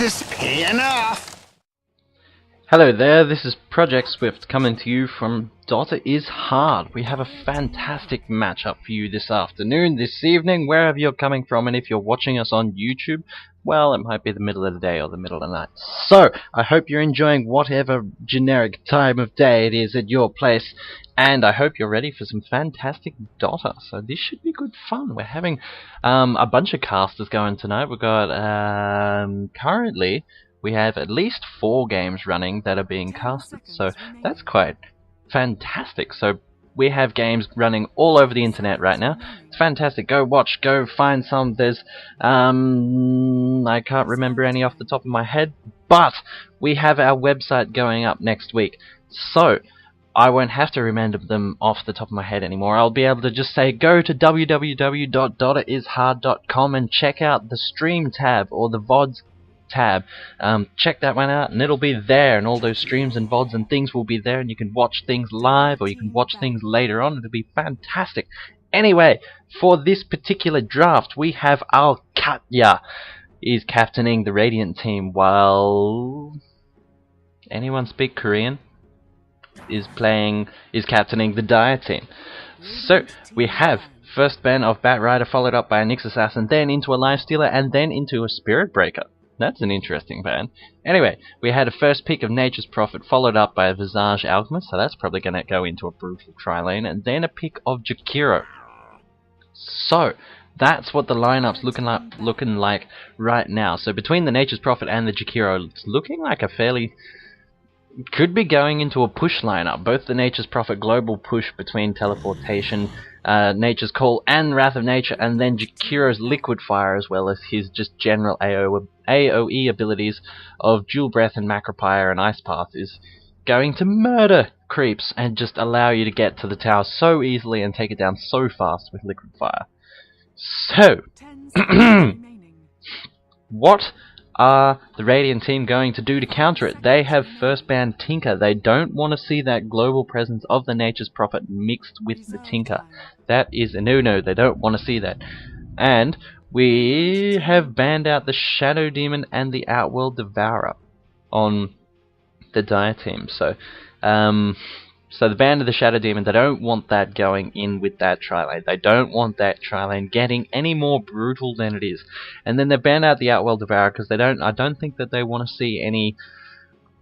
this pay enough? Hello there, this is Project Swift coming to you from DotA is Hard. We have a fantastic matchup for you this afternoon, this evening, wherever you're coming from, and if you're watching us on YouTube, well, it might be the middle of the day or the middle of the night. So, I hope you're enjoying whatever generic time of day it is at your place, and I hope you're ready for some fantastic DotA. So this should be good fun. We're having a bunch of casters going tonight. We've got, currently, we have at least 4 games running that are being casted, so that's quite fantastic. So we have games running all over the internet right now. It's fantastic. Go watch, go find some. There's, I can't remember any off the top of my head, but we have our website going up next week, so I won't have to remember them off the top of my head anymore. I'll be able to just say, go to www.dotaishard.com and check out the stream tab or the VODs tab. Check that one out and it'll be there, and all those streams and VODs and things will be there, and you can watch things live or you can watch things later on. It'll be fantastic. Anyway, for this particular draft, we have our Katya is captaining the Radiant team, while anyone speak Korean is captaining the Dire team. So we have first ban of Bat Rider, followed up by a Nyx Assassin, then into a Life Stealer, and then into a Spirit Breaker. That's an interesting ban. Anyway, we had a first pick of Nature's Prophet, followed up by a Visage Alchemist, so that's probably going to go into a Brutal Tri-Lane, and then a pick of Jakiro. So, that's what the lineup's looking like right now. So between the Nature's Prophet and the Jakiro, it's looking like a fairly... could be going into a push lineup. Both the Nature's Prophet global push between Teleportation, Nature's Call, and Wrath of Nature, and then Jakiro's Liquid Fire, as well as his just general AoE abilities of Dual Breath and Macropire and Ice Path, is going to murder creeps and just allow you to get to the tower so easily and take it down so fast with Liquid Fire. So, what are the Radiant team going to do to counter it? They have first banned Tinker. They don't want to see that global presence of the Nature's Prophet mixed with the Tinker. That is a no-no. They don't want to see that. And we have banned out the Shadow Demon and the Outworld Devourer on the Dire team. So, so the ban of the Shadow Demon, they don't want that going in with that Tri-Lane. They don't want that Tri-Lane getting any more brutal than it is. And then they ban out the Outworld Devourer because I don't think that they want to see any...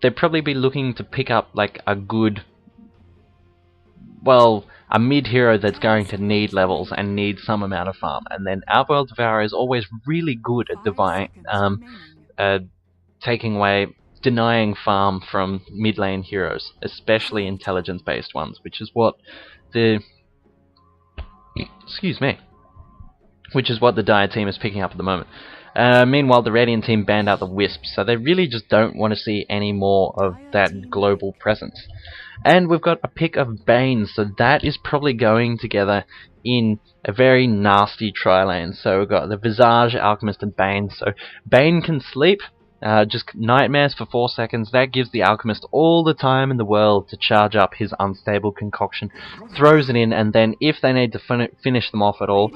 They'd probably be looking to pick up like a good... well, a mid-hero that's going to need levels and need some amount of farm. And then Outworld Devourer is always really good at denying farm from mid-lane heroes, especially intelligence-based ones, which is what the... which is what the Dire team is picking up at the moment. Meanwhile, the Radiant team banned out the Wisps, so they really just don't want to see any more of that global presence. And we've got a pick of Bane, so that is probably going together in a very nasty Tri-Lane. So we've got the Visage, Alchemist, and Bane. So Bane can sleep, just nightmares for 4 seconds. That gives the Alchemist all the time in the world to charge up his unstable concoction, throws it in, and then if they need to finish them off at all,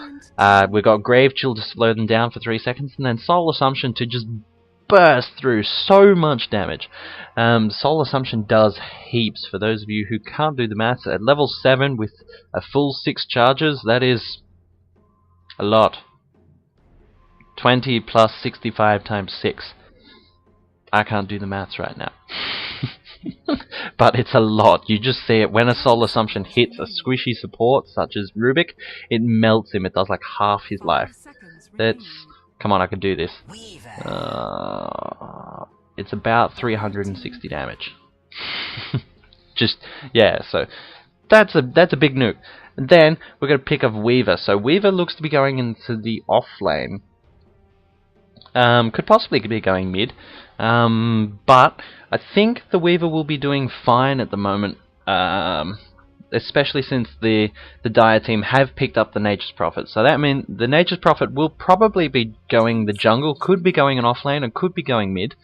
we've got Grave Chill to slow them down for 3 seconds, and then Soul Assumption to just burst through so much damage. Soul Assumption does heaps. For those of you who can't do the maths, at level 7 with a full 6 charges, that is a lot. 20 plus 65 times 6. I can't do the maths right now. But it's a lot. You just see it. When a Soul Assumption hits a squishy support, such as Rubik, it melts him. It does like half his life. That's... come on, I can do this. It's about 360 damage. Just, yeah, so... That's a big nuke. And then, we're going to pick up Weaver. So Weaver looks to be going into the off lane. Could possibly be going mid. But I think the Weaver will be doing fine at the moment, especially since the Dire team have picked up the Nature's Prophet. So that means the Nature's Prophet will probably be going the jungle, could be going an offlane, and could be going mid.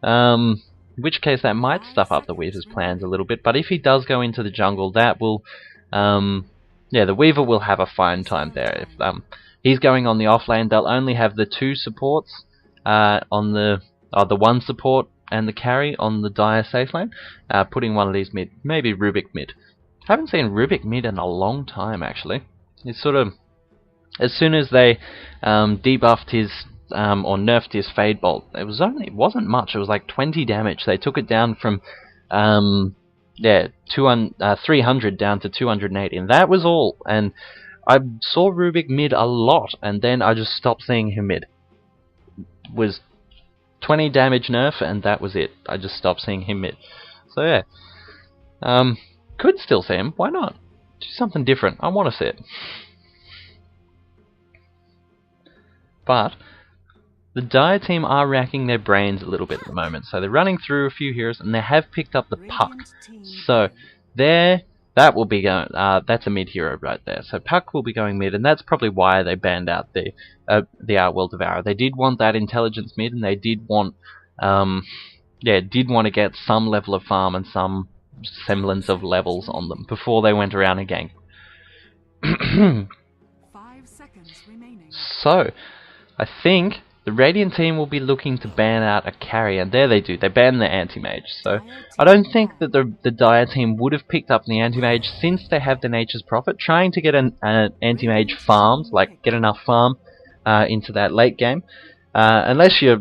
In which case that might stuff up the Weaver's plans a little bit. But if he does go into the jungle, that will, yeah, the Weaver will have a fine time there. If he's going on the offlane, they'll only have the 2 supports on the the one support and the carry on the Dire safe lane, putting one of these mid, maybe Rubik mid. Haven't seen Rubik mid in a long time actually. It's sort of, as soon as they debuffed his or nerfed his Fade Bolt, it wasn't much. It was like 20 damage. They took it down from 300 down to 280, and that was all. And I saw Rubik mid a lot, and then I just stopped seeing him mid. It was 20 damage nerf, and that was it. I just stopped seeing him mid. So yeah, could still see him. Why not? Do something different. I want to see it. But the Dire team are racking their brains a little bit at the moment. So they're running through a few heroes, and they have picked up the Puck. So that will be going. That's a mid hero right there. So Puck will be going mid, and that's probably why they banned out the Outworld Devourer. They did want that intelligence mid, and they did want to get some level of farm and some semblance of levels on them before they went around and ganked. 5 seconds remaining. So I think the Radiant team will be looking to ban out a carry, and there they do. They ban the anti-mage. So I don't think that the Dire team would have picked up the anti-mage since they have the Nature's Prophet. Trying to get an anti-mage farmed, like get enough farm into that late game. Unless you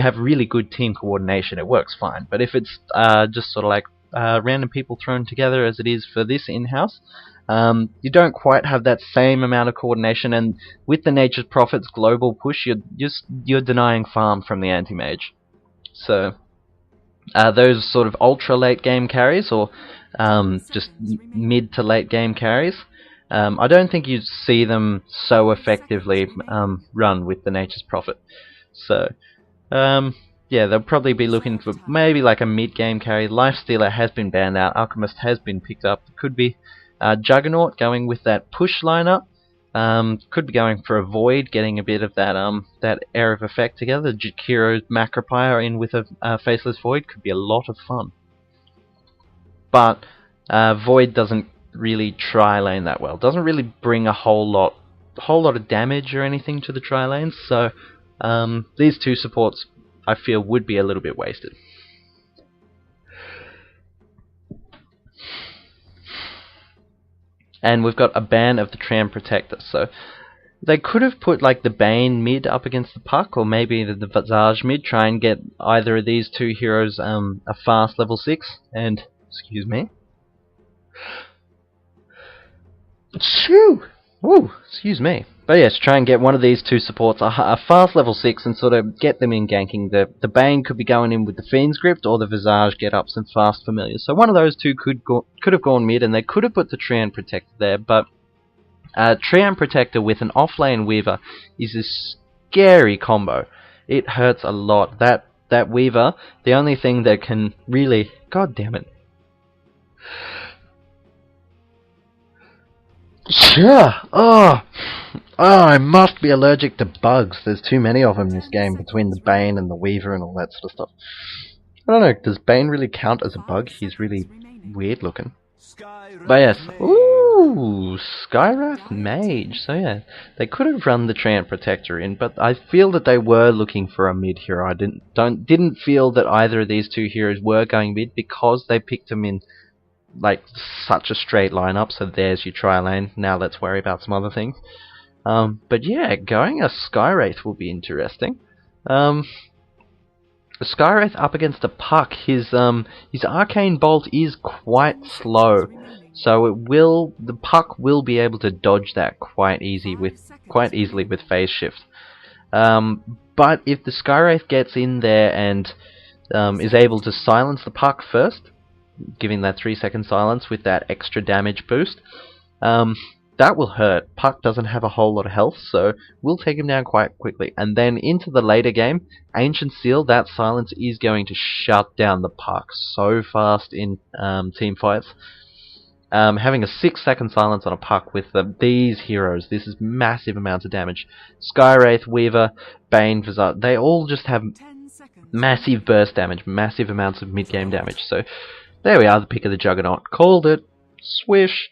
have really good team coordination, it works fine. But if it's just sort of like random people thrown together as it is for this in-house, you don't quite have that same amount of coordination, and with the Nature's Prophet's global push, you're denying farm from the anti-mage. So those sort of ultra late game carries, or just mid to late game carries, I don't think you see them so effectively run with the Nature's Prophet. So yeah, they'll probably be looking for maybe like a mid game carry. Lifestealer has been banned out. Alchemist has been picked up. It could be Juggernaut going with that push lineup. Could be going for a Void, getting a bit of that air of effect together. Jakiro's Macropire in with a Faceless Void could be a lot of fun. But Void doesn't really tri-lane that well. Doesn't really bring a whole lot of damage or anything to the tri-lanes. So these two supports, I feel, would be a little bit wasted. And we've got a ban of the Tram Protector. So they could have put like the Bane mid up against the Puck, or maybe the Visage mid, try and get either of these two heroes a fast level 6. And, excuse me. Shoo! Woo! Excuse me. But yes, try and get one of these two supports a fast level 6 and sort of get them in ganking. The Bane could be going in with the Fiend's Grip, or the Visage get ups and fast familiars. So one of those two could have gone mid, and they could have put the Treant Protector there. But Treant Protector with an offlane Weaver is a scary combo. It hurts a lot. That Weaver, the only thing that can really, god damn it. Sure. Oh, I must be allergic to bugs. There's too many of them in this game, between the Bane and the Weaver and all that sort of stuff. I don't know, does Bane really count as a bug? He's really weird looking. But yes, ooh, Skywrath Mage. So yeah, they could have run the Treant Protector in, but I feel that they were looking for a mid hero. I didn't feel that either of these two heroes were going mid, because they picked them in like such a straight lineup. So there's your tri-lane. Now let's worry about some other things. But yeah, going a Skywraith will be interesting. Skywraith up against a Puck. His Arcane Bolt is quite slow, so the Puck will be able to dodge that quite easily with Phase Shift. But if the Skywraith gets in there and is able to silence the Puck first, giving that 3-second silence with that extra damage boost, that will hurt. Puck doesn't have a whole lot of health, so we'll take him down quite quickly. And then into the later game, Ancient Seal, that silence is going to shut down the Puck so fast in team fights. Having a 6-second silence on a Puck with these heroes, this is massive amounts of damage. Skywraith, Weaver, Bane, Visage, they all just have massive burst damage, massive amounts of mid-game damage. So there we are, the pick of the Juggernaut. Called it. Swish.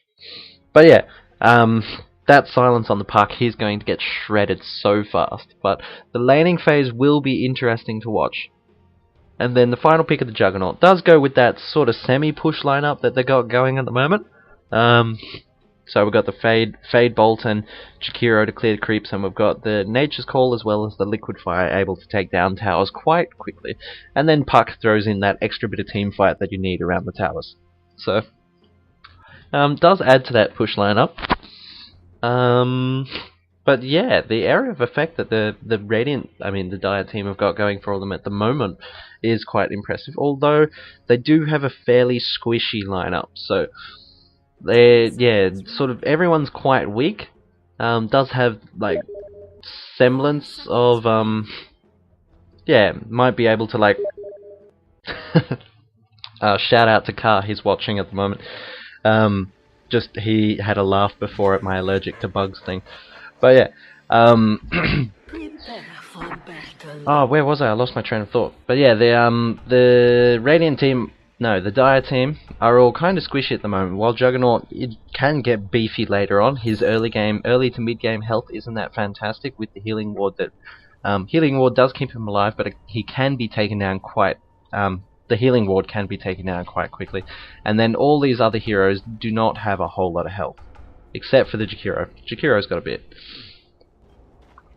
But yeah, that silence on the Puck, he's going to get shredded so fast. But the laning phase will be interesting to watch. And then the final pick of the Juggernaut does go with that sort of semi-push lineup that they got going at the moment. So we've got the Fade Bolt and Jakiro to clear creeps, and we've got the Nature's Call as well as the Liquid Fire able to take down towers quite quickly. And then Puck throws in that extra bit of team fight that you need around the towers. So, does add to that push lineup. But yeah, the area of effect that the DotA team have got going for them at the moment is quite impressive. Although they do have a fairly squishy lineup, so sort of everyone's quite weak. Does have like semblance of might be able to like shout out to Car, he's watching at the moment. Just he had a laugh before at my allergic to bugs thing. But yeah, oh, where was I? I lost my train of thought. But yeah, the Radiant team, no, the DotA team are all kind of squishy at the moment. While Juggernaut, it can get beefy later on. His early to mid game health isn't that fantastic with the healing ward. That healing ward does keep him alive, but he can be taken down quite. The healing ward can be taken down quite quickly. And then all these other heroes do not have a whole lot of health. Except for the Jakiro. Jakiro's got a bit.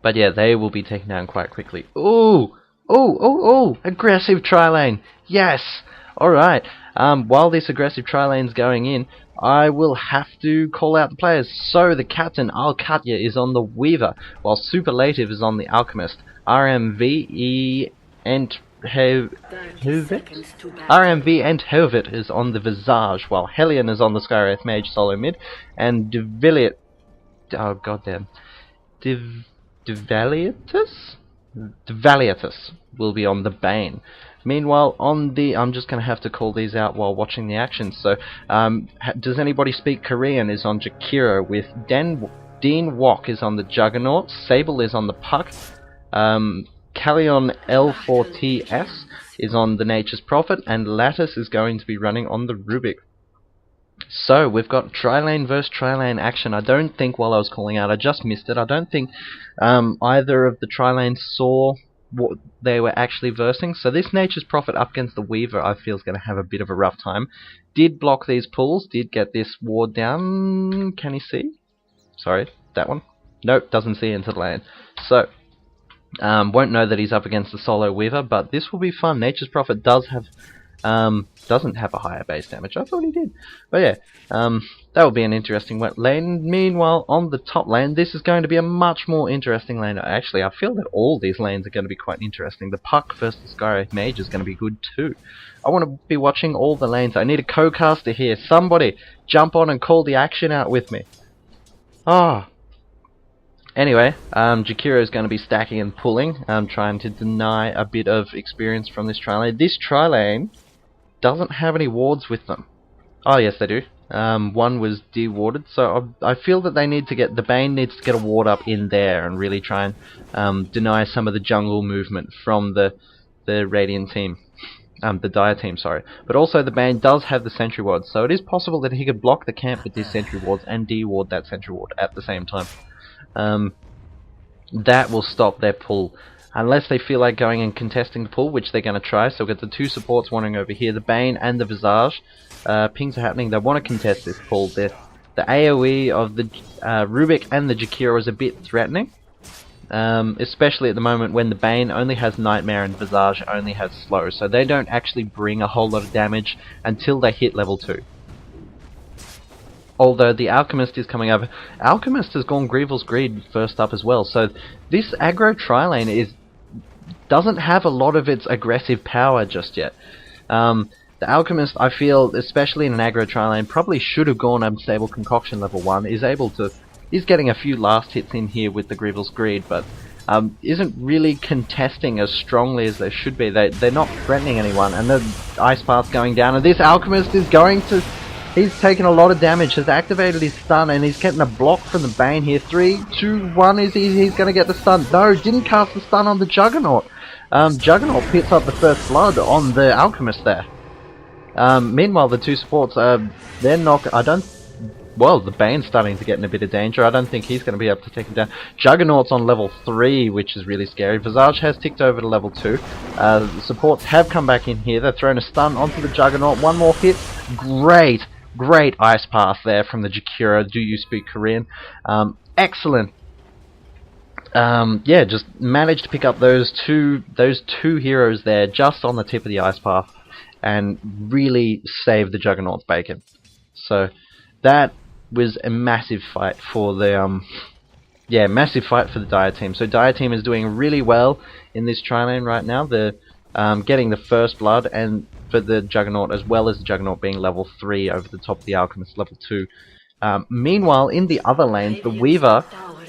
But yeah, they will be taken down quite quickly. Ooh! Ooh! Aggressive tri-lane! Yes! Alright. While this aggressive tri-lane's going in, I will have to call out the players. So the captain, Alkatya, is on the Weaver, while Superlative is on the Alchemist. RMV and Hovit is on the Visage, while Hellion is on the Skywraith Mage solo mid, and Devaliatus will be on the Bane. Meanwhile, on the... I'm just going to have to call these out while watching the action. So, does anybody speak Korean? Is on Jakiro, with Dean Wok is on the Juggernaut, Sable is on the Puck, Callion L4TS is on the Nature's Prophet, and Lattice is going to be running on the Rubik. So, we've got tri-lane versus tri-lane action. I don't think, while I was calling out, I just missed it. I don't think either of the tri-lanes saw what they were actually versing. So this Nature's Prophet up against the Weaver, I feel, is going to have a bit of a rough time. Did block these pulls, did get this ward down. Can he see? Sorry, that one? Nope, doesn't see into the lane. So, won't know that he's up against the solo Weaver, but this will be fun. Nature's Prophet does have, doesn't have a higher base damage. I thought he did. But yeah, that will be an interesting lane. Meanwhile, on the top lane, this is going to be a much more interesting lane. Actually, I feel that all these lanes are going to be quite interesting. The Puck versus Skywraith Mage is going to be good too. I want to be watching all the lanes. I need a co-caster here. Somebody jump on and call the action out with me. Ah. Anyway, Jakiro is going to be stacking and pulling, trying to deny a bit of experience from this tri-lane. This tri-lane doesn't have any wards with them. Oh yes, they do. One was de-warded, so I feel that they need to get, the Bane needs to get a ward up in there and really try and deny some of the jungle movement from the Radiant team. The DotA team, sorry. But also the Bane does have the sentry ward, so it is possible that he could block the camp with his sentry wards and de-ward that sentry ward at the same time. That will stop their pull. Unless they feel like going and contesting the pull, which they're going to try. So we've got the two supports wandering over here, the Bane and the Visage. Pings are happening. They want to contest this pull. The AoE of the Rubik and the Jakiro is a bit threatening. Especially at the moment when the Bane only has Nightmare and Visage only has Slow. So they don't actually bring a whole lot of damage until they hit level 2. Although the Alchemist is coming up. Alchemist has gone Grievel's Greed first up as well. So this aggro tri-lane doesn't have a lot of its aggressive power just yet. The Alchemist, I feel, especially in an aggro tri-lane, probably should have gone Unstable Concoction level 1. Is getting a few last hits in here with the Grievel's Greed, but isn't really contesting as strongly as they should be. They're not threatening anyone, and the Ice Path's going down, and this Alchemist is going to... He's taken a lot of damage, has activated his stun, and he's getting a block from the Bane here. 3, 2, 1, he's going to get the stun. No, didn't cast the stun on the Juggernaut. Juggernaut picks up the first blood on the Alchemist there. Meanwhile, the two supports, they're not... well, the Bane's starting to get in a bit of danger. I don't think he's going to be able to take him down. Juggernaut's on level 3, which is really scary. Visage has ticked over to level 2. The supports have come back in here. They're throwing a stun onto the Juggernaut. One more hit. Great ice path there from the Jakiro. Do you speak Korean? Excellent. Yeah, just managed to pick up those two heroes there just on the tip of the ice path and really save the Juggernaut's bacon. So that was a massive fight for the massive fight for the Dire team. So Dire team is doing really well in this tri-lane right now. They're getting the first blood, and for the Juggernaut, as well as the Juggernaut being level 3 over the top of the Alchemist level 2. Meanwhile, in the other lanes, the Weaver,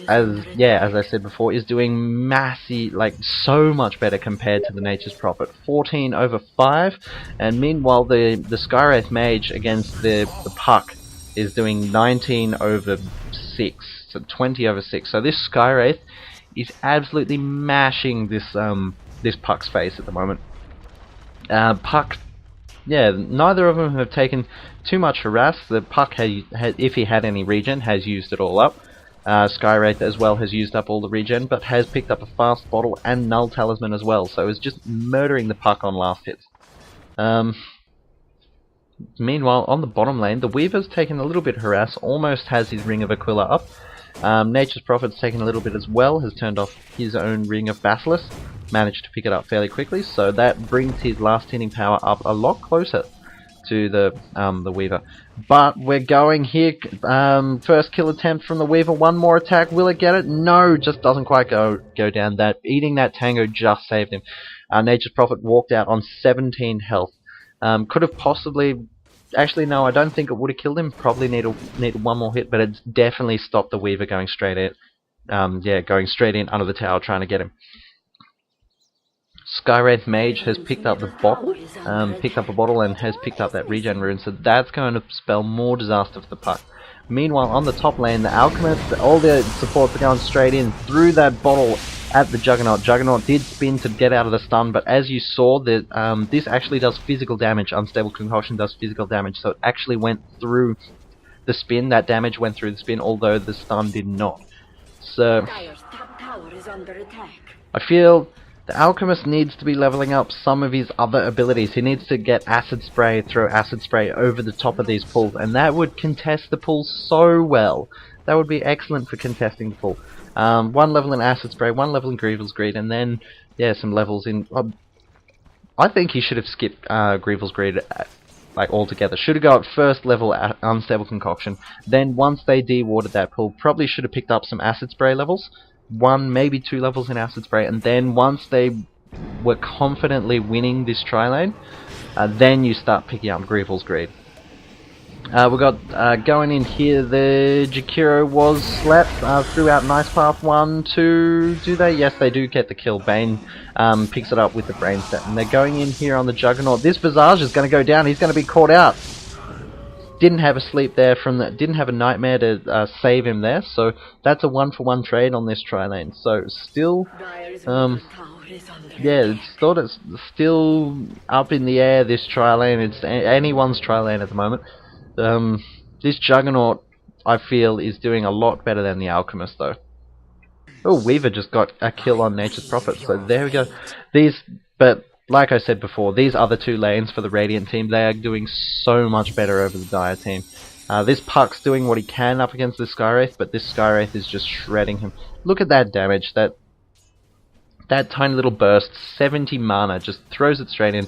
as I said before, is doing massive, like so much better compared to the Nature's Prophet. 14 over 5, and meanwhile the Skywraith Mage against the Puck is doing 19 over 6, so 20 over 6. So this Skywraith is absolutely mashing this this Puck's face at the moment. Puck, yeah, neither of them have taken too much harass. The Puck, if he had any regen, has used it all up. Skywraith as well has used up all the regen, but has picked up a fast bottle and null talisman as well, so is just murdering the Puck on last hits. Meanwhile, on the bottom lane, the Weaver's taken a little bit of harass, almost has his Ring of Aquila up. Nature's Prophet's taken a little bit as well, has turned off his own Ring of Basilisk, managed to pick it up fairly quickly, so that brings his last hitting power up a lot closer to the Weaver. But we're going here, first kill attempt from the Weaver, one more attack, will it get it? No, just doesn't quite go down. That eating that Tango just saved him. Nature's Prophet walked out on 17 health. Could have possibly, actually no, I don't think it would have killed him, probably needed one more hit, but it's definitely stopped the Weaver going straight in. Going straight in under the tower trying to get him. Skywraith Mage has picked up the bottle, and has picked up that regen rune, so that's going to spell more disaster for the Puck. Meanwhile, on the top lane, the Alchemist, all the supports are going straight in through that bottle at the Juggernaut. Juggernaut did spin to get out of the stun, but as you saw, this actually does physical damage. Unstable Concoction does physical damage, so it actually went through the spin. That damage went through the spin, although the stun did not. So I feel the Alchemist needs to be leveling up some of his other abilities. He needs to get Acid Spray, throw Acid Spray over the top of these pulls, and that would contest the pull so well. That would be excellent for contesting the pull. One level in Acid Spray, one level in Grievel's Greed, and then, yeah, some levels in... I think he should have skipped Grievel's Greed like altogether. Should have got first level Unstable Concoction, then once they de-warded that pull, probably should have picked up some Acid Spray levels. 1, maybe 2 levels in Acid Spray, and then once they were confidently winning this tri-lane, then you start picking up Grievel's Greed. We got going in here, the Jakiro was slapped, threw out Nice Path 1, 2, do they? Yes, they do get the kill. Bane picks it up with the Brain Set, and they're going in here on the Juggernaut. This Visage is going to go down, he's going to be caught out. Didn't have a sleep there didn't have a nightmare to save him there, so that's a 1-for-1 trade on this tri-lane. So still, yeah, it's still up in the air, this tri-lane. It's anyone's tri-lane at the moment. This Juggernaut, I feel, is doing a lot better than the Alchemist, though. Oh, Weaver just got a kill on Nature's Prophet, so there we go. But like I said before, these other 2 lanes for the Radiant team, they are doing so much better over the Dire team. This Puck's doing what he can up against this Skywraith, but this Skywraith is just shredding him. Look at that damage, that tiny little burst, 70 mana, just throws it straight in.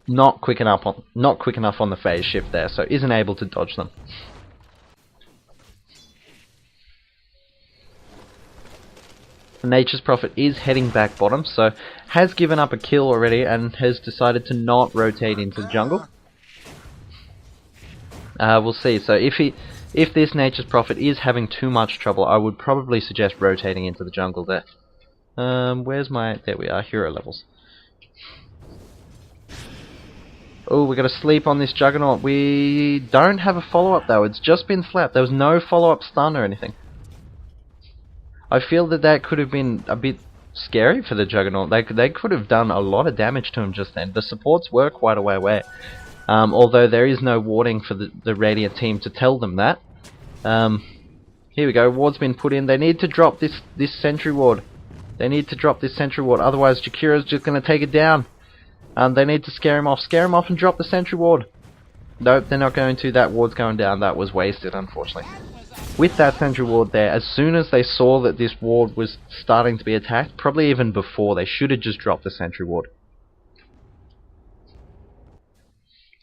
Not quick enough on the phase shift there, so isn't able to dodge them. Nature's Prophet is heading back bottom, so has given up a kill already and has decided to not rotate into the jungle. We'll see. So if this Nature's Prophet is having too much trouble, I would probably suggest rotating into the jungle there. Where's my... There we are, hero levels. Oh, we got to sleep on this Juggernaut. We don't have a follow-up though, it's just been flat. There was no follow-up stun or anything. I feel that could have been a bit scary for the Juggernaut. They could have done a lot of damage to him just then. The supports were quite a way away. although there is no warding for the Radiant team to tell them that. Here we go, ward's been put in. They need to drop this sentry ward. They need to drop this sentry ward, otherwise Jakira's just going to take it down. They need to scare him off and drop the sentry ward. Nope, they're not going to. That ward's going down. That was wasted, unfortunately. With that sentry ward there, as soon as they saw that this ward was starting to be attacked, probably even before, they should have just dropped the sentry ward.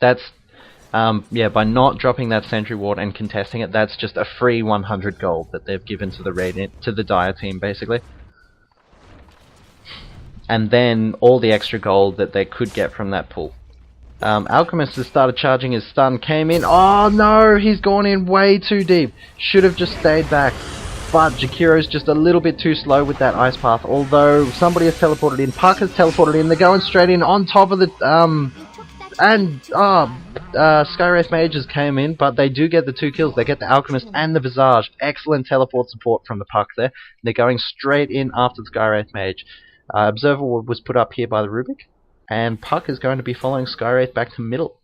That's, yeah, by not dropping that sentry ward and contesting it, that's just a free 100 gold that they've given to the DotA team, basically. And then all the extra gold that they could get from that pool. Alchemist has started charging his stun, came in. Oh no, he's gone in way too deep. Should have just stayed back. But Jakiro's just a little bit too slow with that ice path. Although somebody has teleported in. Puck has teleported in. They're going straight in on top of the Skywraith Mages came in, but they do get the 2 kills. They get the Alchemist and the Visage. Excellent teleport support from the Puck there. They're going straight in after the Skywraith Mage. Observer was put up here by the Rubik. And Puck is going to be following Skywraith back to middle.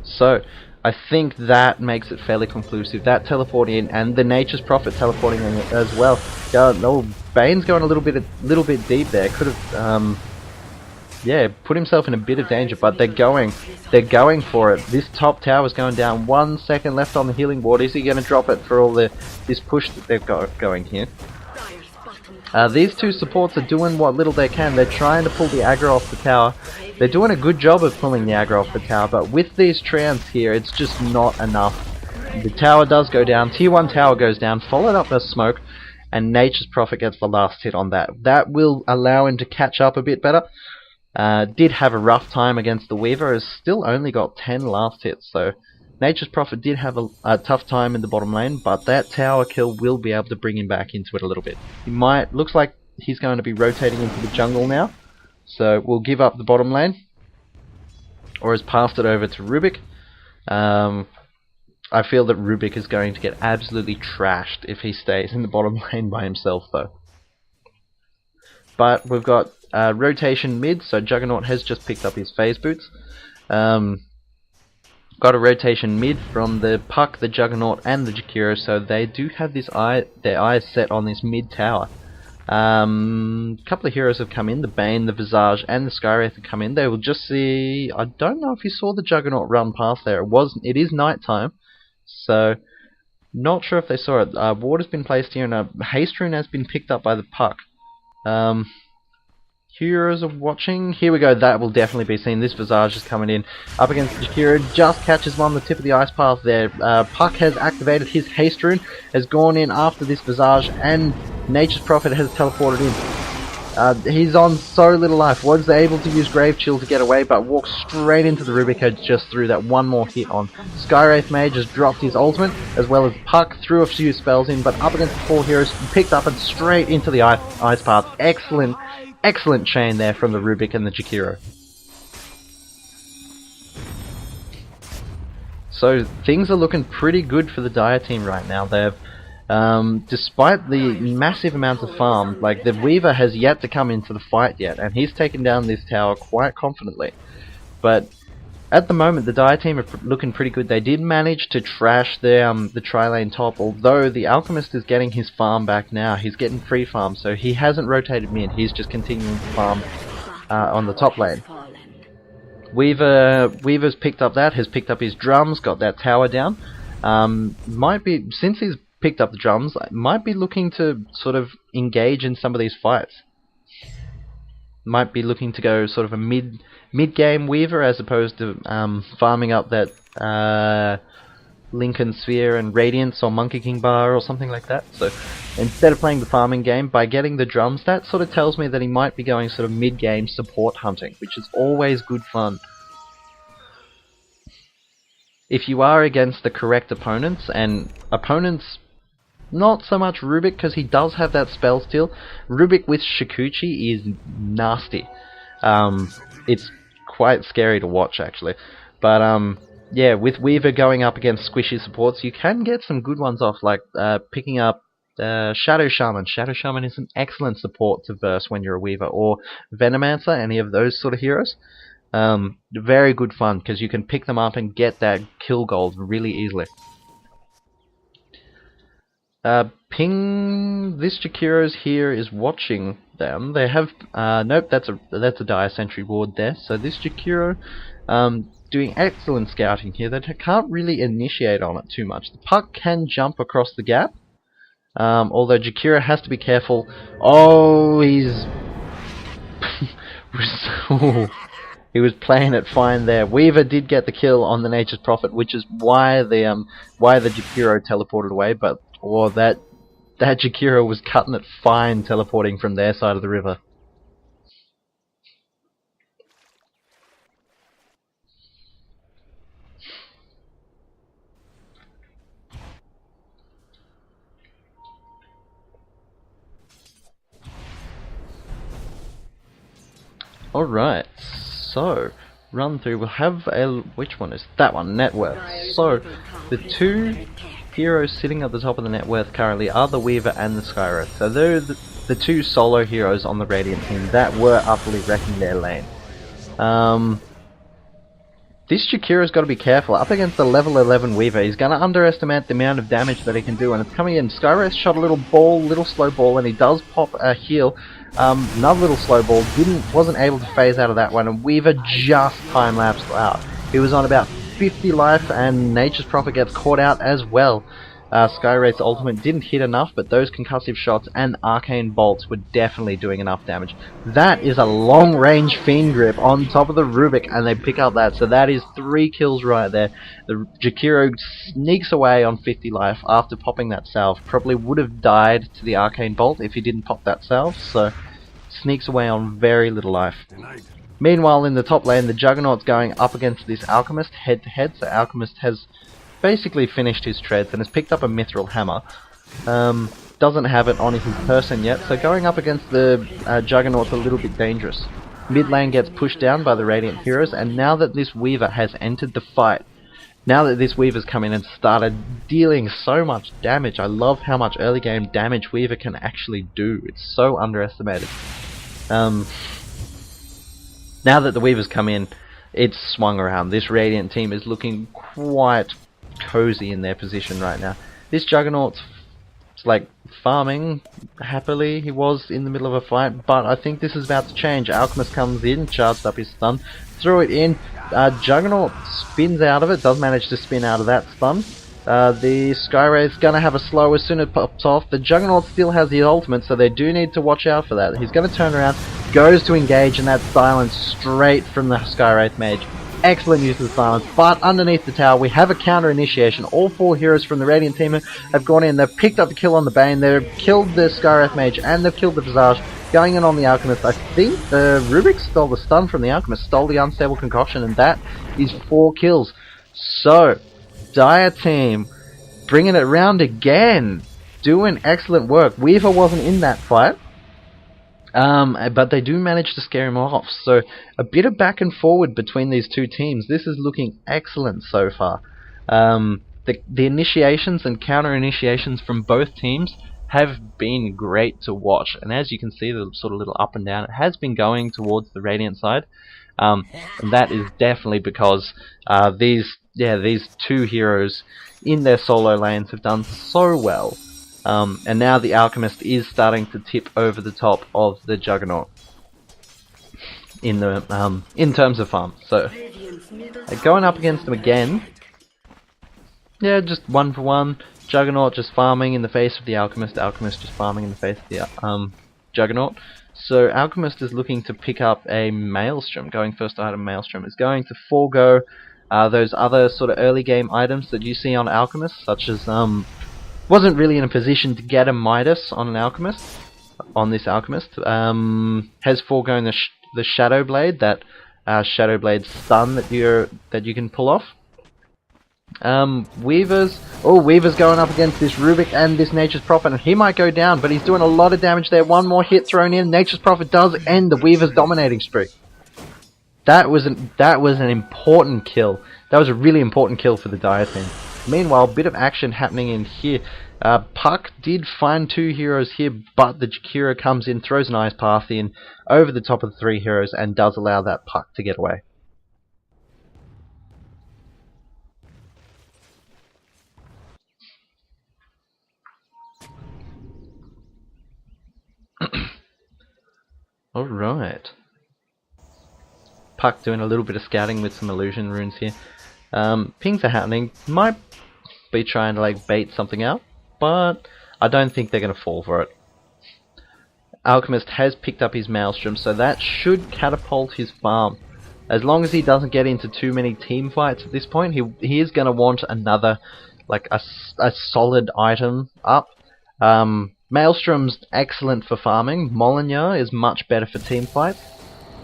So, I think that makes it fairly conclusive. That teleporting in, and the Nature's Prophet teleporting in as well. No, Bane's going a little bit deep there. Could have, yeah, put himself in a bit of danger. But they're going for it. This top tower is going down. 1 second left on the healing ward. Is he going to drop it for all this push that they've got going here? These 2 supports are doing what little they can. They're trying to pull the aggro off the tower. They're doing a good job of pulling the aggro off the tower, but with these treants here, it's just not enough. The tower does go down. Tier 1 tower goes down, followed up by smoke, and Nature's Prophet gets the last hit on that. That will allow him to catch up a bit better. Did have a rough time against the Weaver, has still only got 10 last hits, so Nature's Prophet did have a tough time in the bottom lane, but that tower kill will be able to bring him back into it a little bit. Looks like he's going to be rotating into the jungle now, so we'll give up the bottom lane, or has passed it over to Rubik. I feel that Rubik is going to get absolutely trashed if he stays in the bottom lane by himself though. But we've got rotation mid, so Juggernaut has just picked up his phase boots. Got a rotation mid from the Puck, the Juggernaut, and the Jakiro, so they do have their eyes set on this mid tower. Couple of heroes have come in, the Bane, the Visage, and the Skywraith have come in. They will just see. I don't know if you saw the Juggernaut run past there. It is night time, so not sure if they saw it. Ward has been placed here, and a haste rune has been picked up by the Puck. Heroes are watching. Here we go. That will definitely be seen. This Visage is coming in up against Jakiro. Just catches him on the tip of the ice path there. Puck has activated his haste rune, has gone in after this Visage, and Nature's Prophet has teleported in. He's on so little life. Was able to use Grave Chill to get away, but walks straight into the Rubik just through that one more hit on. Skywraith Mage has dropped his ultimate, as well as Puck threw a few spells in, but up against the 4 heroes, picked up and straight into the ice path. Excellent chain there from the Rubik and the Jakiro. So things are looking pretty good for the DotA team right now. They've, despite the massive amounts of farm, like the Weaver has yet to come into the fight yet, and he's taken down this tower quite confidently. But at the moment, the DotA team are looking pretty good. They did manage to trash the tri-lane top, although the Alchemist is getting his farm back now. He's getting free farm, so he hasn't rotated mid. He's just continuing to farm on the top lane. Weaver's picked up that, has picked up his drums, got that tower down. Since he's picked up the drums, might be looking to sort of engage in some of these fights. Might be looking to go sort of a mid-game Weaver as opposed to farming up that Lincoln Sphere and Radiance or Monkey King Bar or something like that. So instead of playing the farming game, by getting the drums, that sort of tells me that he might be going sort of mid-game support hunting, which is always good fun. If you are against the correct opponents, and opponents, not so much Rubik because he does have that spell steal. Rubik with Shikuchi is nasty. It's quite scary to watch actually. But yeah, with Weaver going up against squishy supports, you can get some good ones off, like picking up Shadow Shaman. Shadow Shaman is an excellent support to verse when you're a Weaver, or Venomancer, any of those sort of heroes. Very good fun, because you can pick them up and get that kill gold really easily. Ping, this Jakiro's here is watching them. They have, nope, that's a Dire Sentry ward there. So this Jakiro, doing excellent scouting here. They can't really initiate on it too much. The puck can jump across the gap, although Jakiro has to be careful. Oh, he's he was playing it fine there. Weaver did get the kill on the Nature's Prophet, which is why the Jakiro teleported away. But that Jakiro was cutting it fine, teleporting from their side of the river. Alright, so run through. We'll have a, which one is that one? Net worth. So the two heroes sitting at the top of the net worth currently are the Weaver and the Skywrath. So they're the two solo heroes on the Radiant team that were utterly wrecking their lane. This Jakiro's got to be careful. Up against the level 11 Weaver, he's going to underestimate the amount of damage that he can do, and it's coming in. Skywrath shot a little slow ball, and he does pop a heal. Another little slow ball, wasn't able to phase out of that one, and Weaver just time-lapsed out. He was on about 50 life, and Nature's Prophet gets caught out as well. Skywraith's ultimate didn't hit enough, but those concussive shots and arcane bolts were definitely doing enough damage. That is a long-range Fiend Grip on top of the Rubik, and they pick up that, so that is 3 kills right there. The Jakiro sneaks away on 50 life after popping that salve. Probably would have died to the arcane bolt if he didn't pop that salve, so sneaks away on very little life. Meanwhile, in the top lane, the Juggernaut's going up against this Alchemist head-to-head, so Alchemist has basically finished his treads and has picked up a Mithril Hammer. Doesn't have it on his person yet, so going up against the Juggernaut's a little bit dangerous. Mid lane gets pushed down by the Radiant heroes, and now that this Weaver has entered the fight, now that this Weaver's come in and started dealing so much damage, I love how much early game damage Weaver can actually do. It's so underestimated. Now that the Weaver's come in, it's swung around. This Radiant team is looking quite cozy in their position right now. This Juggernaut's like farming happily. He was in the middle of a fight, but I think this is about to change. Alchemist comes in, charged up his stun, threw it in. Juggernaut spins out of it, does manage to spin out of that stun. The Skywraith's gonna have a slow as soon as it pops off. The Juggernaut still has the ultimate, so they do need to watch out for that. He's gonna turn around, goes to engage, and that's silence straight from the Skywraith mage. Excellent use of the silence, but underneath the tower we have a counter initiation. All 4 heroes from the Radiant team have gone in, they've picked up the kill on the Bane, they've killed the Skywraith mage, and they've killed the Visage. Going in on the Alchemist, I think the Rubik stole the stun from the Alchemist, stole the Unstable Concoction, and that is 4 kills. So, Dire team, bringing it round again, doing excellent work. Weaver wasn't in that fight, but they do manage to scare him off. So a bit of back and forward between these two teams. This is looking excellent so far. The initiations and counter initiations from both teams have been great to watch, and as you can see, the sort of little up and down, it has been going towards the Radiant side, and that is definitely because these two heroes in their solo lanes have done so well. And now the Alchemist is starting to tip over the top of the Juggernaut in the in terms of farm. So going up against them again, yeah, just 1 for 1. Juggernaut just farming in the face of the Alchemist. Alchemist just farming in the face of the Juggernaut. So Alchemist is looking to pick up a Maelstrom. Going first item Maelstrom is going to forego those other sort of early game items that you see on Alchemist, such as wasn't really in a position to get a Midas on an Alchemist, on this Alchemist. Has foregone the Shadow Blade, that Shadow Blade stun that you can pull off. Weaver's going up against this Rubik and this Nature's Prophet, and he might go down, but he's doing a lot of damage there. One more hit thrown in, Nature's Prophet does end the Weaver's dominating streak. That was an important kill. That was a really important kill for the Dire team. Meanwhile, bit of action happening in here. Puck did find 2 heroes here, but the Jakiro comes in, throws an Ice Path in over the top of the 3 heroes, and does allow that Puck to get away. Alright. Puck doing a little bit of scouting with some illusion runes here. Pings are happening. Might be trying to like bait something out, but I don't think they're going to fall for it. Alchemist has picked up his Maelstrom, so that should catapult his farm. As long as he doesn't get into too many team fights at this point, he is going to want another, like a solid item up. Maelstrom's excellent for farming. Molinar is much better for team fights.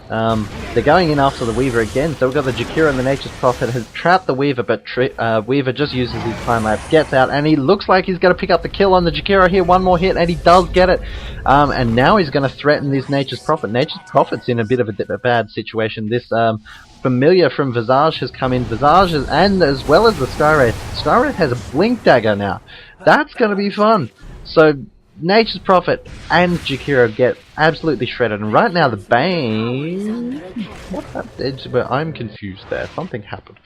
They're going in after the Weaver again, so we've got the Jakiro and the Nature's Prophet has trapped the Weaver, but Weaver just uses his time lapse, gets out, and he looks like he's going to pick up the kill on the Jakiro here. One more hit, and he does get it. And now he's going to threaten this Nature's Prophet. Nature's Prophet's in a bit of a bad situation. This familiar from Visage has come in. Visage and as well as the Skywraith. Skywraith has a Blink Dagger now. That's going to be fun. So Nature's Prophet and Jakiro get absolutely shredded, and right now the Bane... What happened? I'm confused there. Something happened.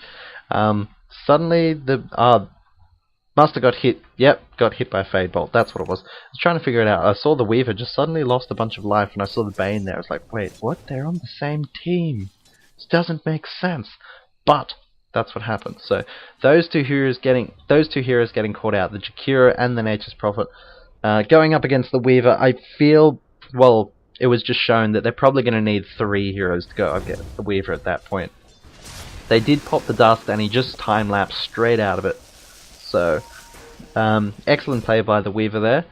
Suddenly the... must have got hit. Yep, got hit by a Fade Bolt. That's what it was. I was trying to figure it out. I saw the Weaver just suddenly lost a bunch of life, and I saw the Bane there. I was like, wait, what? They're on the same team. This doesn't make sense. But that's what happened. So those two heroes getting caught out, the Jakiro and the Nature's Prophet. Going up against the Weaver, I feel, well, it was just shown that they're probably going to need 3 heroes to go up against the Weaver at that point. They did pop the dust, and he just time-lapsed straight out of it. So, excellent play by the Weaver there.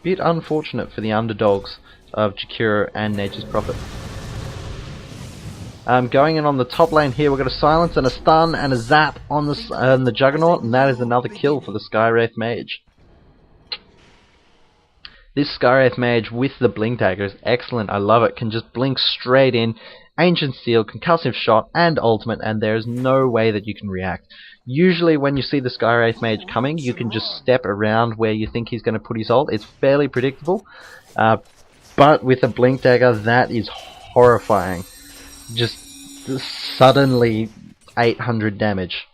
Bit unfortunate for the underdogs of Jakiro and Nature's Prophet. Going in on the top lane here, we've got a silence and a stun and a zap on the Juggernaut, and that is another kill for the Skywraith Mage. This Skywraith Mage with the Blink Dagger is excellent. I love it. Can just blink straight in. Ancient Seal, Concussive Shot, and Ultimate, and there is no way that you can react. Usually when you see the Skywraith Mage coming, you can just step around where you think he's going to put his ult. It's fairly predictable. But with a Blink Dagger, that is horrifying. Just suddenly 800 damage.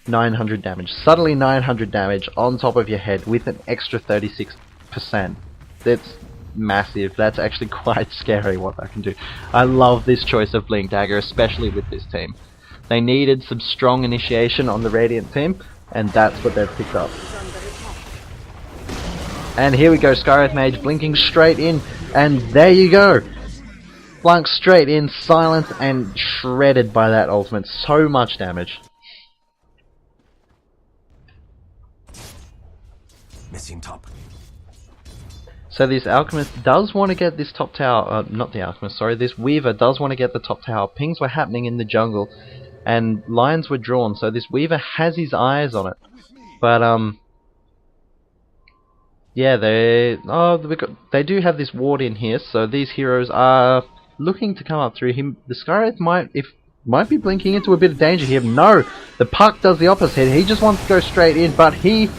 900 damage. Suddenly 900 damage on top of your head with an extra 36%. That's massive. That's actually quite scary what that can do. I love this choice of Blink Dagger, especially with this team. They needed some strong initiation on the Radiant team, and that's what they've picked up. And here we go, Skywraith Mage blinking straight in, and there you go! Flunk straight in, silenced and shredded by that ultimate. So much damage. Missing top. So this Alchemist does want to get this top tower, not the Alchemist, sorry, this Weaver does want to get the top tower. Pings were happening in the jungle, and lines were drawn, so this Weaver has his eyes on it. But, yeah, they do have this ward in here, so these heroes are looking to come up through him. The Skywraith might be blinking into a bit of danger here. No! The Puck does the opposite. He just wants to go straight in, but he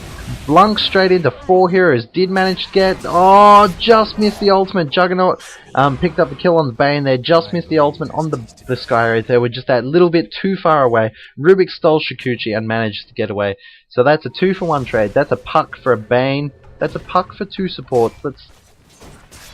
blunks straight into 4 heroes. Did manage to get... Oh, just missed the ultimate. Juggernaut picked up the kill on the Bane there. Just missed the ultimate on the Skywraith. They were just that little bit too far away. Rubik stole Shikuchi and managed to get away. So that's a 2-for-1 trade. That's a Puck for a Bane. That's a Puck for 2 supports. That's...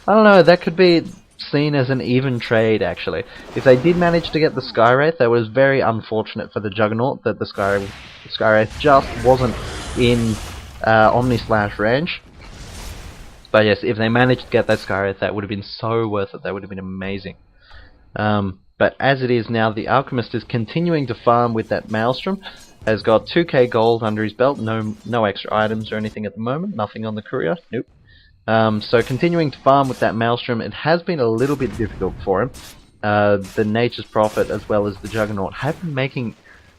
I don't know, that could be seen as an even trade, actually. If they did manage to get the Skywraith, that was very unfortunate for the Juggernaut that the Skywraith just wasn't in Omni-Slash range. But yes, if they managed to get that Skywraith, that would have been so worth it. That would have been amazing. But as it is now, the Alchemist is continuing to farm with that Maelstrom. Has got 2k gold under his belt. No extra items or anything at the moment. Nothing on the courier. Nope. So continuing to farm with that Maelstrom, it has been a little bit difficult for him. The Nature's Prophet as well as the Juggernaut have been making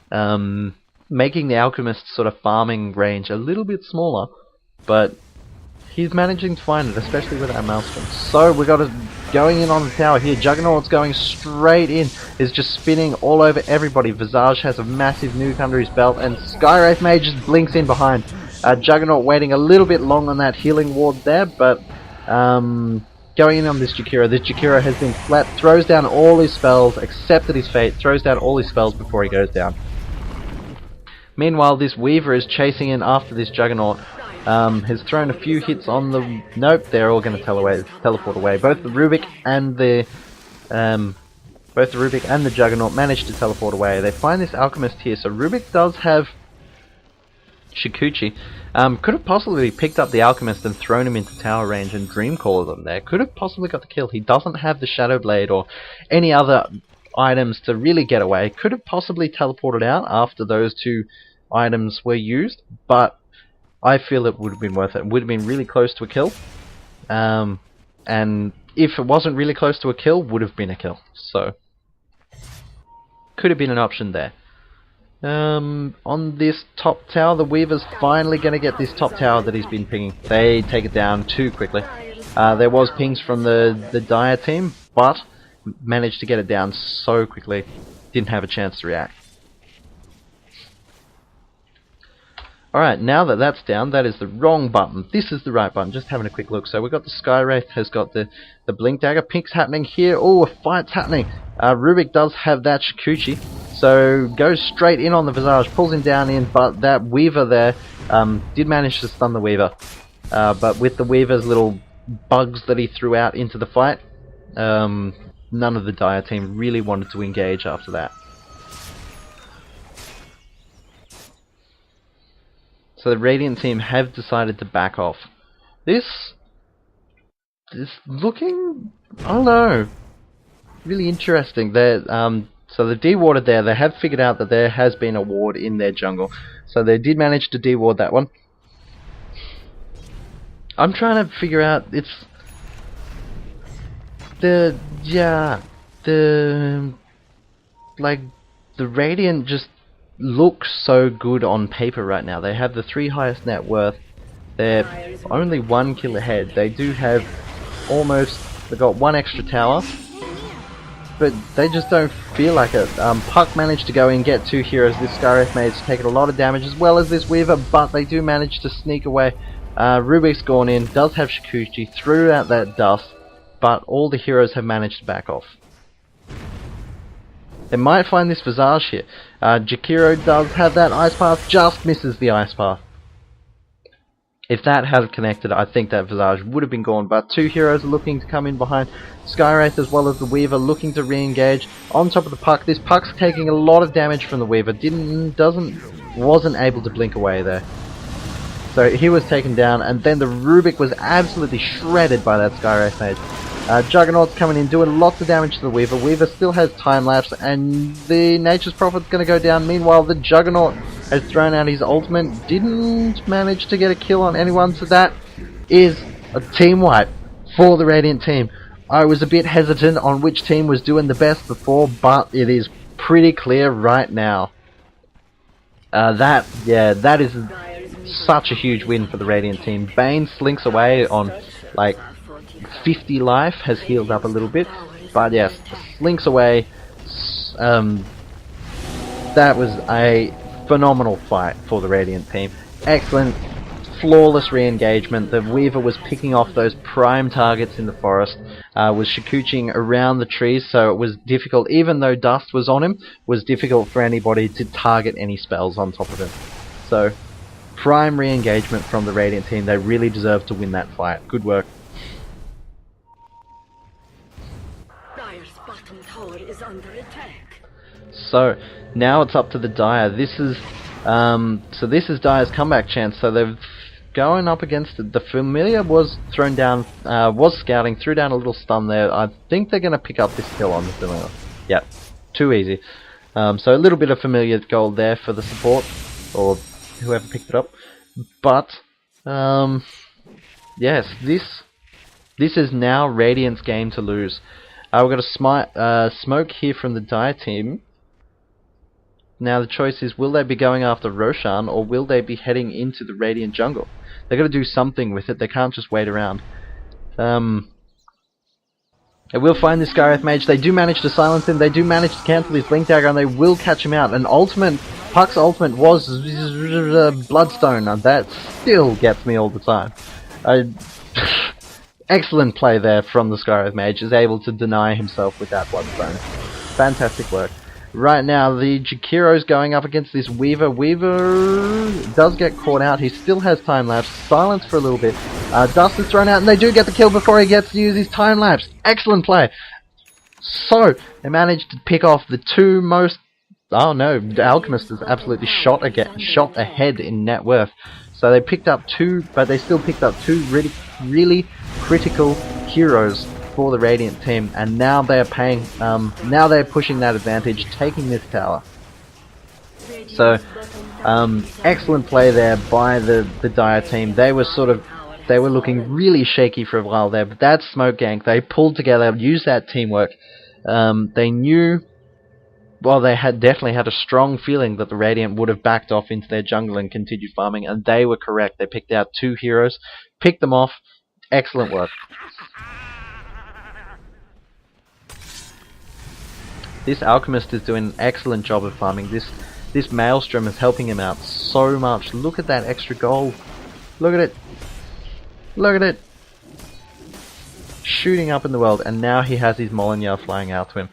the Alchemist's sort of farming range a little bit smaller, but he's managing to find it, especially with that Maelstrom. So we got going in on the tower here. Juggernaut's going straight in, is just spinning all over everybody. Visage has a massive nuke under his belt, and Skywraith Mage just blinks in behind. Juggernaut waiting a little bit long on that healing ward there, but going in on this Jakiro. This Jakiro has been flat, throws down all his spells, accepted his fate, throws down all his spells before he goes down. Meanwhile, this Weaver is chasing in after this Juggernaut. Has thrown a few hits on the... Nope, they're all going to teleport away. Both the Rubik and the Juggernaut managed to teleport away. They find this Alchemist here, so Rubik does have Shikuchi. Could have possibly picked up the Alchemist and thrown him into tower range and Dreamcaller them there. Could have possibly got the kill. He doesn't have the Shadow Blade or any other items to really get away. Could have possibly teleported out after those two items were used, but I feel it would have been worth it. It would have been really close to a kill. And if it wasn't really close to a kill, would have been a kill. So, could have been an option there. On this top tower, the Weaver's finally going to get this top tower that he's been pinging. They take it down too quickly. There was pings from the DotA team, but managed to get it down so quickly. Didn't have a chance to react. Alright, now that that's down, that is the wrong button. This is the right button. Just having a quick look. So we've got the Skywraith, has got the Blink Dagger. Pink's happening here. Oh, a fight's happening. Rubik does have that Shikuchi. So goes straight in on the Visage, pulls him down in, but that Weaver there did manage to stun the Weaver. But with the Weaver's little bugs that he threw out into the fight, none of the DotA team really wanted to engage after that. So the Radiant team have decided to back off. This is looking, I don't know, really interesting. So the dewarded there, they have figured out that there has been a ward in their jungle. So they did manage to deward that one. I'm trying to figure out, it's the Radiant just looks so good on paper right now. They have the 3 highest net worth. They're only 1 kill ahead. They do have they've got 1 extra tower, but they just don't feel like it. Puck managed to go in, get 2 heroes. This Skywraith Mage has taken a lot of damage, as well as this Weaver, but they do manage to sneak away. Rubik's gone in, does have Shikuchi, threw out that dust, but all the heroes have managed to back off. They might find this Visage here. Jakiro does have that Ice Path, just misses the Ice Path. If that had connected, I think that Visage would have been gone, but 2 heroes are looking to come in behind. Skywraith as well as the Weaver looking to re-engage. On top of the Puck, this Puck's taking a lot of damage from the Weaver. Wasn't able to blink away there. So he was taken down, and then the Rubik was absolutely shredded by that Skywraith Mage. Juggernaut's coming in, doing lots of damage to the Weaver. Weaver still has time lapse, and the Nature's Prophet's going to go down. Meanwhile, the Juggernaut has thrown out his ultimate, didn't manage to get a kill on anyone, so that is a team wipe for the Radiant team. I was a bit hesitant on which team was doing the best before, but it is pretty clear right now. That is such a huge win for the Radiant team. Bane slinks away on like 50 life, has healed up a little bit, but yes, slinks away. That was a phenomenal fight for the Radiant team. Excellent, flawless re-engagement. The Weaver was picking off those prime targets in the forest, was Shikuchiing around the trees, so it was difficult, even though dust was on him, was difficult for anybody to target any spells on top of him. So, prime re-engagement from the Radiant team. They really deserve to win that fight. Good work. Under attack. So now it's up to the DotA. This is DotA's comeback chance. So they're going up against it. The Familiar was thrown down, was scouting, threw down a little stun there. I think they're going to pick up this kill on the Familiar. Yep, too easy. So a little bit of Familiar gold there for the support, or whoever picked it up. But yes, this is now Radiant's game to lose. We've got a smoke here from the DotA team. Now the choice is, will they be going after Roshan, or will they be heading into the Radiant jungle? They've got to do something with it. They can't just wait around. They will find this Skywraith Mage. They do manage to silence him. They do manage to cancel his Blink Dagger, and they will catch him out. And Puck's ultimate was Bloodstone, and that still gets me all the time. Excellent play there from the Skywraith Mage, is able to deny himself with that Bloodstone. Fantastic work. Right now, the Jakiro's going up against this Weaver. Weaver does get caught out. He still has time lapse. Silence for a little bit. Dust is thrown out, and they do get the kill before he gets to use his time lapse. Excellent play. So, they managed to pick off the two most... Oh no, the Alchemist is absolutely shot ahead in net worth. So they picked up two, but they still picked up two really critical heroes for the Radiant team, and now they're paying. Now they're pushing that advantage, taking this tower. So, excellent play there by the Dire team. They were looking really shaky for a while there, but that smoke gank, they pulled together, used that teamwork. They knew. Well, they definitely had a strong feeling that the Radiant would have backed off into their jungle and continued farming, and they were correct. They picked out two heroes, picked them off. Excellent work. This Alchemist is doing an excellent job of farming. This Maelstrom is helping him out so much. Look at that extra gold. Look at it. Look at it. Shooting up in the world, and now he has his Molinar flying out to him.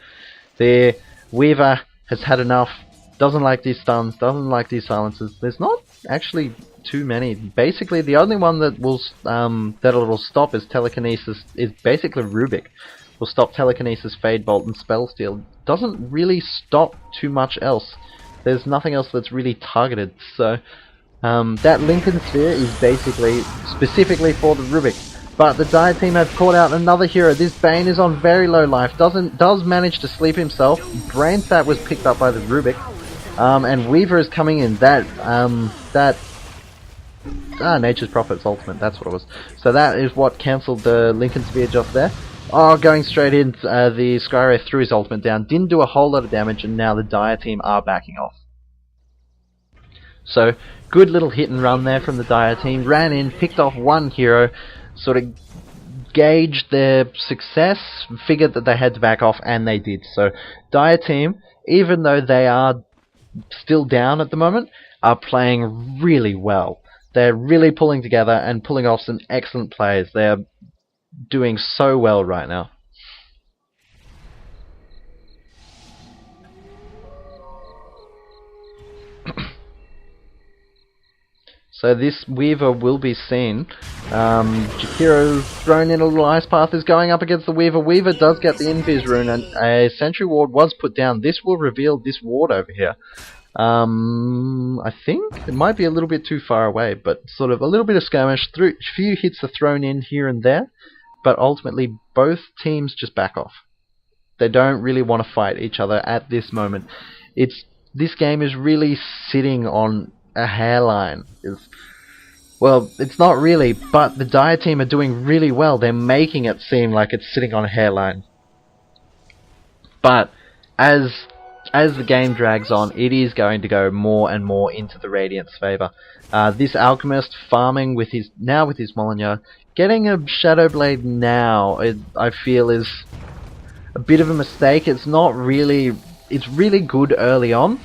The Weaver has had enough. Doesn't like these stuns. Doesn't like these silences. There's not actually too many. Basically, the only one that will stop is telekinesis. Is basically Rubik. Will stop telekinesis, Fade Bolt, and Spell Steal. Doesn't really stop too much else. There's nothing else that's really targeted. So that Lincoln Sphere is basically specifically for the Rubik. But the Dire team have caught out another hero. This Bane is on very low life. Does manage to sleep himself. Brain Stat was picked up by the Rubik. And Weaver is coming in. Nature's Prophet's ultimate. That's what it was. So that is what cancelled the Lincoln Sphere just there. Oh, going straight in, the Skywraith threw his ultimate down. Didn't do a whole lot of damage, and now the Dire team are backing off. So, good little hit and run there from the Dire team. Ran in, picked off one hero, sort of gauged their success, figured that they had to back off, and they did. So, Dire team, even though they are still down at the moment, are playing really well. They're really pulling together and pulling off some excellent plays. They're doing so well right now. So this Weaver will be seen. Jakiro thrown in a little ice path is going up against the Weaver. Weaver does get the Invis rune, and a sentry ward was put down. This will reveal this ward over here. I think it might be a little bit too far away, but sort of a little bit of skirmish. A few hits are thrown in here and there. But ultimately, both teams just back off. They don't really want to fight each other at this moment. This game is really sitting on a hairline. Well, it's not really, but the Dire team are doing really well. They're making it seem like it's sitting on a hairline. But as the game drags on, it is going to go more and more into the Radiant's favour. This Alchemist farming with his Molinar. Getting a Shadow Blade now, I feel, is a bit of a mistake. It's not really... It's really good early on.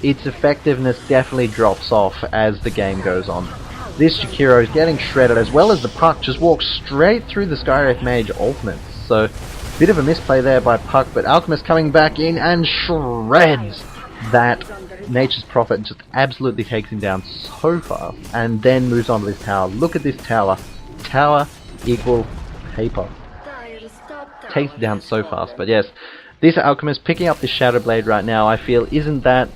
Its effectiveness definitely drops off as the game goes on. This Jakiro is getting shredded, as well as the Puck just walks straight through the Skywraith Mage ultimate. So, bit of a misplay there by Puck, but Alchemist coming back in and shreds that Nature's Prophet. Just absolutely takes him down so fast, and then moves on to this tower. Look at this tower. Tower equal paper. Takes it down so fast, but yes, this Alchemist picking up this Shadow Blade right now, I feel isn't that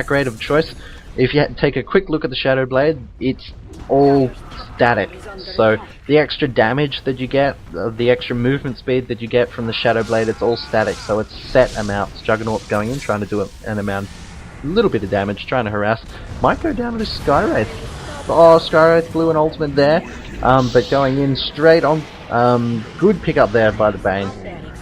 great of a choice. If you take a quick look at the Shadow Blade, it's all static. So the extra damage that you get, the extra movement speed that you get from the Shadow Blade, it's all static. So it's set amounts. Juggernaut's going in, trying to do a little bit of damage, trying to harass. Might go down to Skywraith. Oh, Skywraith blew an ultimate there. But going in straight on, good pickup there by the Bane.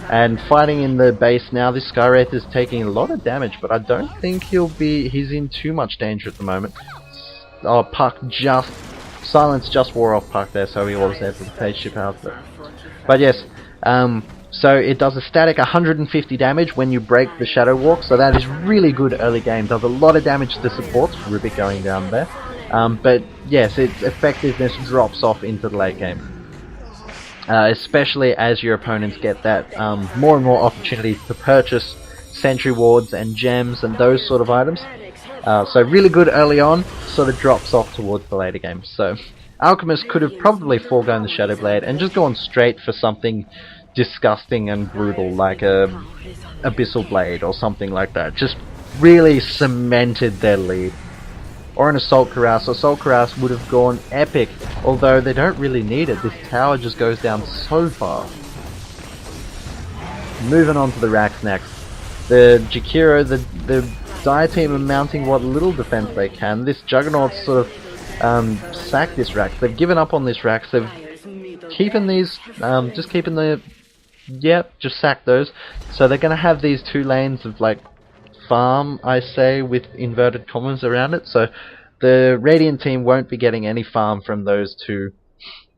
And fighting in the base now, this Skywraith is taking a lot of damage, but I don't think he's in too much danger at the moment. Oh, Puck Silence just wore off Puck there, so he was able to take ship out. But yes, So it does a static 150 damage when you break the Shadow Walk, so that is really good early game. Does a lot of damage to supports, Rubik going down there. But yes, its effectiveness drops off into the late game. Especially as your opponents get that more and more opportunities to purchase sentry wards and gems and those sort of items. So really good early on, sort of drops off towards the later game. So Alchemist could have probably foregone the Shadow Blade and just gone straight for something disgusting and brutal like a Abyssal Blade or something like that. Just really cemented their lead. Or an Assault Cuirass. Assault Cuirass would have gone epic, although they don't really need it. This tower just goes down so fast. Moving on to the racks next. The Jakiro, the Dire team are mounting what little defense they can. This Juggernaut sort of sacked this rack. They've given up on this rack. They've keeping these, just keeping the, just sack those. So they're going to have these two lanes of like farm, I say, with inverted commas around it. So the Radiant team won't be getting any farm from those two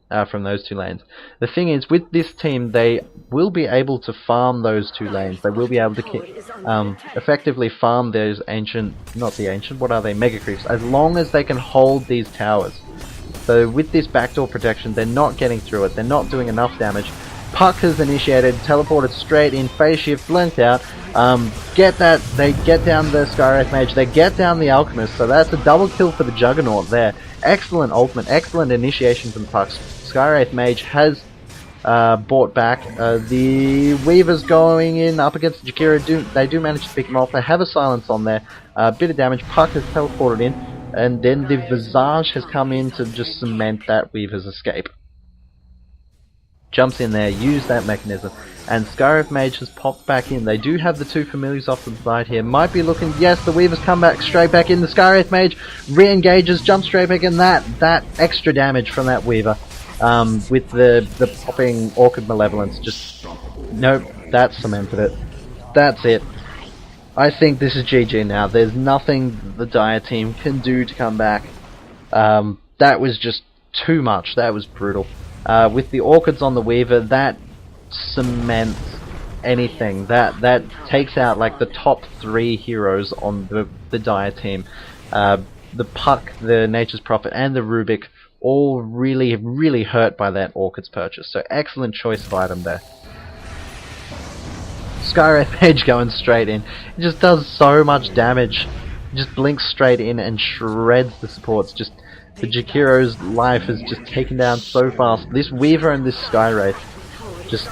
lanes. The thing is, with this team, they will be able to farm those two lanes. They will be able to effectively farm those Mega Creeps, as long as they can hold these towers. So with this backdoor protection, they're not getting through it. They're not doing enough damage. Puck has initiated, teleported straight in, phase shift, blinked out. Get that, they get down the Skywraith Mage, they get down the Alchemist, so that's a double kill for the Juggernaut there. Excellent ultimate, excellent initiation from Puck. Skywraith Mage has bought back. The Weaver's going in up against the Jakiro, they do manage to pick him off. They have a silence on there, a bit of damage. Puck has teleported in, and then the Visage has come in to just cement that Weaver's escape. Jumps in there, use that mechanism, and Skywraith Mage has popped back in. They do have the two familiars off to the side here. Might be looking, yes, the Weaver's come back straight back in. The Skywraith Mage re-engages, jumps straight back in. That extra damage from that Weaver with the popping Orchid Malevolence, just, nope, that cemented it. That's it. I think this is GG now. There's nothing the Dire team can do to come back. That was just too much. That was brutal. With the Orchids on the Weaver, that cements anything. That takes out like the top 3 heroes on the Dire team. The Puck, the Nature's Prophet, and the Rubik all really hurt by that Orchid's purchase. So excellent choice of item there. Skywraith Mage going straight in. It just does so much damage. It just blinks straight in and shreds the supports. Just the Jakiro's life is just taken down so fast. This Weaver and this Skywraith, just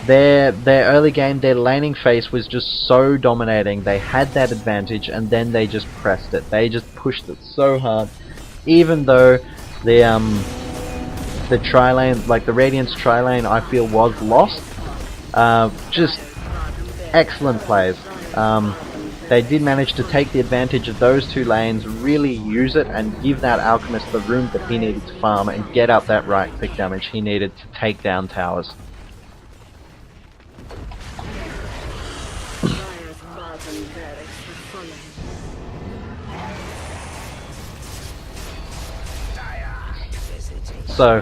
their early game, their laning phase was just so dominating. They had that advantage, and then they just pressed it. They just pushed it so hard, even though the tri-lane, like the Radiant's tri-lane, I feel was lost. Just excellent plays. They did manage to take the advantage of those two lanes, really use it, and give that Alchemist the room that he needed to farm and get up that right click damage he needed to take down towers. So,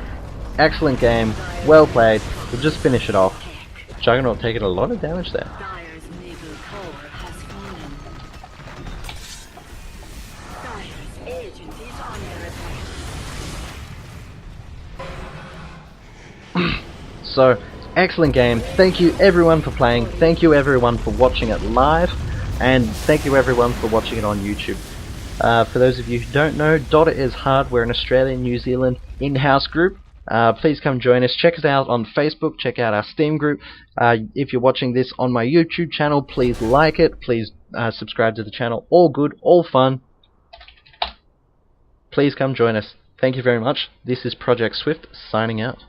excellent game, well played. We'll just finish it off. Juggernaut taking a lot of damage there. So, excellent game. Thank you everyone for playing. Thank you everyone for watching it live. And thank you everyone for watching it on YouTube. For those of you who don't know, DotA is hardware in Australia and New Zealand in-house group. Please come join us. Check us out on Facebook. Check out our Steam group. If you're watching this on my YouTube channel, please like it. Please subscribe to the channel. All good, all fun. Please come join us. Thank you very much. This is Project Swift signing out.